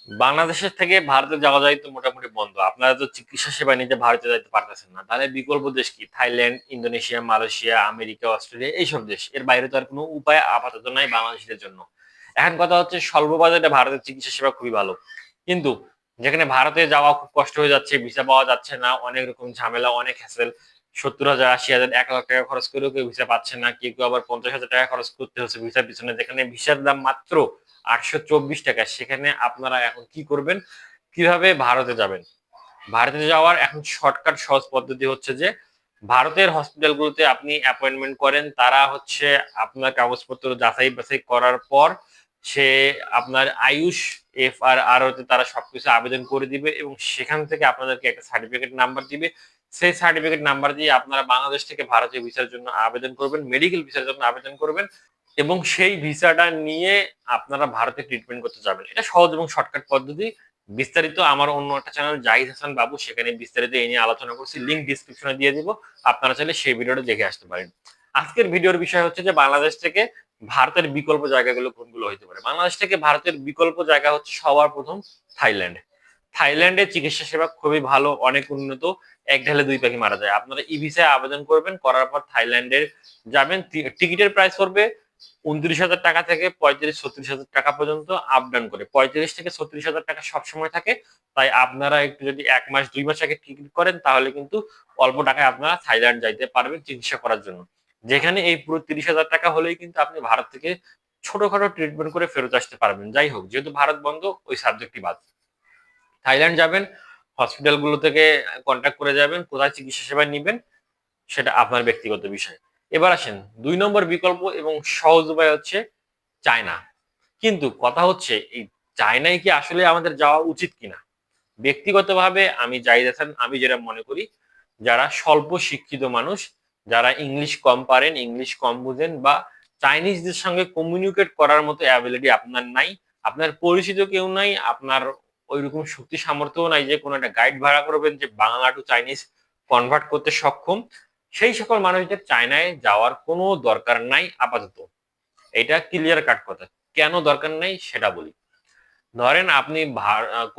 বাংলাদেশের থেকে ভারতে যাওয়া যায় তো মোটামুটি বন্ধ। আপনারা তো চিকিৎসা সেবা নিতে ভারতে যাইতে পারতেছেন না, তাহলে বিকল্প দেশ কি? Thailand, Indonesia, Malaysia, America, Australia, এইসব দেশ। এর বাইরে তো আর কোনো উপায় আপাতত নাই বাংলাদেশিদের জন্য। এখন কথা হচ্ছে স্বল্প বাজেটে ভারতের চিকিৎসা সেবা খুবই ভালো, কিন্তু যেখানে ভারতে যাওয়া খুব কষ্ট হয়ে যাচ্ছে, ভিসা পাওয়া যাচ্ছে না, অনেক রকম ঝামেলা, অনেক হ্যাসেল, 70,000, 80,000, 1 লাখ টাকা খরচ করেও কেউ ভিসা পাচ্ছে না, কেউ কেউ আবার 50,000 টাকা খরচ করতে হচ্ছে ভিসার পিছনে, যেখানে ভিসার দাম মাত্র 824 টাকা। সেখানে আপনারা এখন কি করবেন? কিভাবে ভারতে যাবেন? ভারতে যাওয়ার এখন শর্টকাট সহজ পদ্ধতি হচ্ছে যে ভারতের হসপিটালগুলোতে আপনি অ্যাপয়েন্টমেন্ট করেন, তারা হচ্ছে আপনার কাগজপত্র যাচাই বাছাই করার পর সে আপনার আয়ুষ FRRO-তে তারা সবকিছু আবেদন করে দিবে এবং সেখান থেকে আপনাদেরকে একটা সার্টিফিকেট নাম্বার দিবে। সেই সার্টিফিকেট নাম্বার দিয়ে আপনারা বাংলাদেশ থেকে ভারতীয় ভিসার জন্য আবেদন করবেন, মেডিকেল ভিসার জন্য আবেদন করবেন এবং সেই ভিসাটা নিয়ে আপনারা ভারতে ট্রিটমেন্ট করতে যাবেন। এটা সহজ এবং শর্টকাট পদ্ধতি। বিস্তারিত আমার অন্য একটা চ্যানেল জাহিদ হাসান বাবু, সেখানে বিস্তারিত এই নিয়ে আলোচনা করছি, লিঙ্ক ডিসক্রিপশনে দিয়ে দিব, আপনারা চাইলে সেই ভিডিওটা দেখে আসতে পারেন। আজকের ভিডিওর বিষয় হচ্ছে যে বাংলাদেশ থেকে ভারতের বিকল্প জায়গাগুলো কোনগুলো হতে পারে। বাংলাদেশ থেকে ভারতের বিকল্প জায়গা হচ্ছে সবার প্রথম থাইল্যান্ড। থাইল্যান্ডে চিকিৎসা সেবা খুবই ভালো, অনেক উন্নত, এক ঢালে দুই পাখি মারা যায়। আপনারা ই ভিসায় আবেদন করবেন, করার পর থাইল্যান্ডের যাবেন। টিকিটের প্রাইস পড়বে 29,000 টাকা থেকে 35-36,000 টাকা পর্যন্ত, আপ ডাউন করে 35 থেকে 36,000 টাকা সবসময় থাকে। তাই আপনারা একটু যদি 1 মাস 2 মাস আগে টিকিট করেন তাহলে কিন্তু অল্প টাকায় আপনারা থাইল্যান্ড যাইতে পারবেন চিকিৎসা করার জন্য। যেখানে এই পুরো 30,000 টাকা হলেই কিন্তু আপনি ভারত থেকে ছোটখাটো ট্রিটমেন্ট করে ফেরত আসতে পারবেন। যাই হোক, যেহেতু ভারত বন্ধ, ওই সাবজেক্টই বাদ। থাইল্যান্ড যাবেন, হসপিটালগুলো থেকে কন্ট্যাক্ট করে যাবেন, কোথায় চিকিৎসা সেবা নিবেন সেটা আপনার ব্যক্তিগত বিষয়। এবার আসেন 2 নম্বর বিকল্প এবং সহজ উপায় হচ্ছে চায়না। কিন্তু কথা হচ্ছে এই চায়নায় কি আসলে আমাদের যাওয়া উচিত কিনা? ব্যক্তিগতভাবে আমি জাহিদ হাসান, আমি যেটা মনে করি, যারা স্বল্প শিক্ষিত মানুষ, যারা ইংলিশ কম পারেন, ইংলিশ কম বুঝেন, বা চাইনিজদের সঙ্গে কমিউনিকেট করার মতো অ্যাবিলিটি আপনার নাই, আপনার পরিচিত কেউ নাই, আপনার ওইরকম শক্তি সামর্থ্যও নাই যে কোনো একটা গাইড ভাড়া করবেন যে বাংলা টু চাইনিজ কনভার্ট করতে সক্ষম, সেই সকল মানুষদের চায়নায় যাওয়ার কোনো দরকার নাই আপাতত। এটা ক্লিয়ার কাট কথা। কেন দরকার নাই সেটা বলি। ধরেন আপনি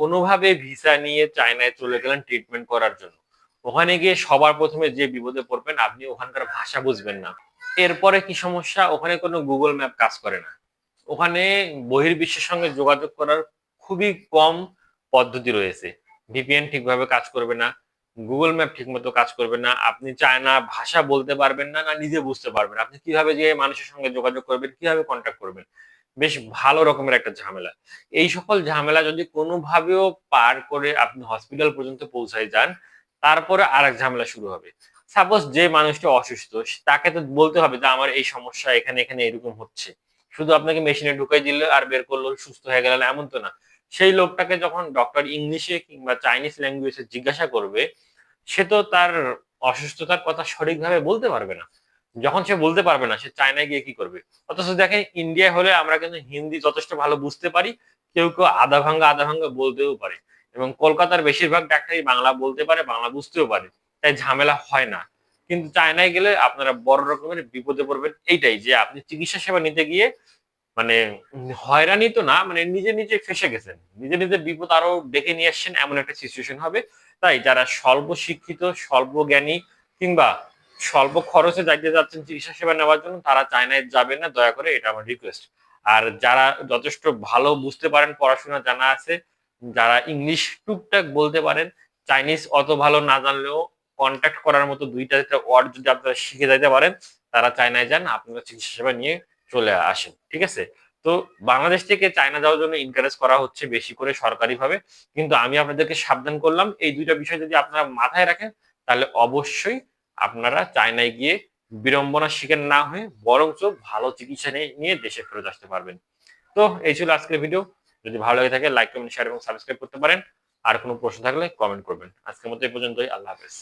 কোনোভাবে ভিসা নিয়ে চায়নায় চলে গেলেন ট্রিটমেন্ট করার জন্য। ওখানে গিয়ে সবার প্রথমে যে বিপদে পড়বেন, আপনি ওখানকার ভাষা বুঝবেন না। এরপরে কি সমস্যা? ওখানে কোনো গুগল ম্যাপ কাজ করে না। ওখানে বহির্বিশ্বের সঙ্গে যোগাযোগ করার খুবই কম পদ্ধতি রয়েছে। ভিপিএন ঠিকভাবে কাজ করবে না, গুগল ম্যাপ ঠিকমতো কাজ করবে না, আপনি চায়না ভাষা বলতে পারবেন না, না নিজে বুঝতে পারবেন। আপনি কিভাবে যে মানুষের সঙ্গে যোগাযোগ করবেন, কিভাবে কন্ট্যাক্ট করবেন? বেশ ভালো রকমের একটা ঝামেলা। এই সকল ঝামেলা যদি কোনোভাবেও পার করে আপনি হসপিটাল পর্যন্ত পৌঁছায় যান, তারপরে আরেক ঝামেলা শুরু হবে। সাপোজ যে মানুষটা অসুস্থ, তাকে তো বলতে হবে যে আমার এই সমস্যা, এখানে এখানে এরকম হচ্ছে। শুধু আপনাকে মেশিনে ঢুকাই দিল আর বের করলো, সুস্থ হয়ে গেলেন, এমন তো না। সেই লোকটাকে যখন ডক্টর ইংলিশে কিংবা চাইনিজ ল্যাঙ্গুয়েজে জিজ্ঞাসা করবে, সে তো তার অসুস্থতার কথা সঠিকভাবে বলতে পারবে না। যখন সে বলতে পারবে না, সে চায়নায় গিয়ে কি করবে? অথচ দেখেন ইন্ডিয়া হলে আমরা কিন্তু হিন্দি যথেষ্ট ভালো বুঝতে পারি, কেউ কেউ আধা ভাঙ্গা বলতেও পারে, এবং কলকাতার বেশিরভাগ ডাক্তারই বাংলা বলতে পারে, বাংলা বুঝতেও পারে, তাই ঝামেলা হয় না। কিন্তু চায়নায় গেলে আপনারা বড় রকমের বিপদে পড়বেন, এইটাই যে আপনি চিকিৎসা সেবা নিতে গিয়ে মানে হয়রানি তো না, মানে নিজে নিজে ফেসে গেছেন, নিজে নিজে বিপদ আরো ডেকে নিয়ে আসছেন, এমন একটা সিচুয়েশন হবে। তাই যারা স্বল্প শিক্ষিত, স্বল্প জ্ঞানী, কিংবা স্বল্প খরচে যাইতে যাচ্ছেন চিকিৎসা সেবা নেওয়ার জন্য, তারা চায়নায় যাবেন না, দয়া করে, এটা আমার রিকোয়েস্ট। আর যারা যথেষ্ট ভালো বুঝতে পারেন, পড়াশোনা জানা আছে, যারা ইংলিশ টুকটাক বলতে পারেন, চাইনিজ অত ভালো না জানলেও কন্ট্যাক্ট করার মতো 2টা ওয়ার্ড যদি আপনারা শিখে যাইতে পারেন, তারা চায়নায় যান, আপনারা চিকিৎসা সেবা নিয়ে চলে আসেন। ঠিক আছে? তো বাংলাদেশ থেকে চায়না যাওয়ার জন্য এনকারেজ করা হচ্ছে বেশি করে সরকারিভাবে। কিন্তু আমি আপনাদেরকে সাবধান করলাম, এই 2টা বিষয় যদি আপনারা মাথায় রাখেন, তাহলে অবশ্যই আপনারা চায়নায় গিয়ে বিড়ম্বনার শিকার না হয়ে বরঞ্চ ভালো চিকিৎসা নিয়ে দেশে ফেরত আসতে পারবেন। তো এই ছিল আজকের ভিডিও। যদি ভালো লাগে থাকে লাইক, কমেন্ট, শেয়ার এবং সাবস্ক্রাইব করতে পারেন। আর কোনো প্রশ্ন থাকলে কমেন্ট করবেন। আজকের মতো এই পর্যন্তই। আল্লাহ হাফেজ।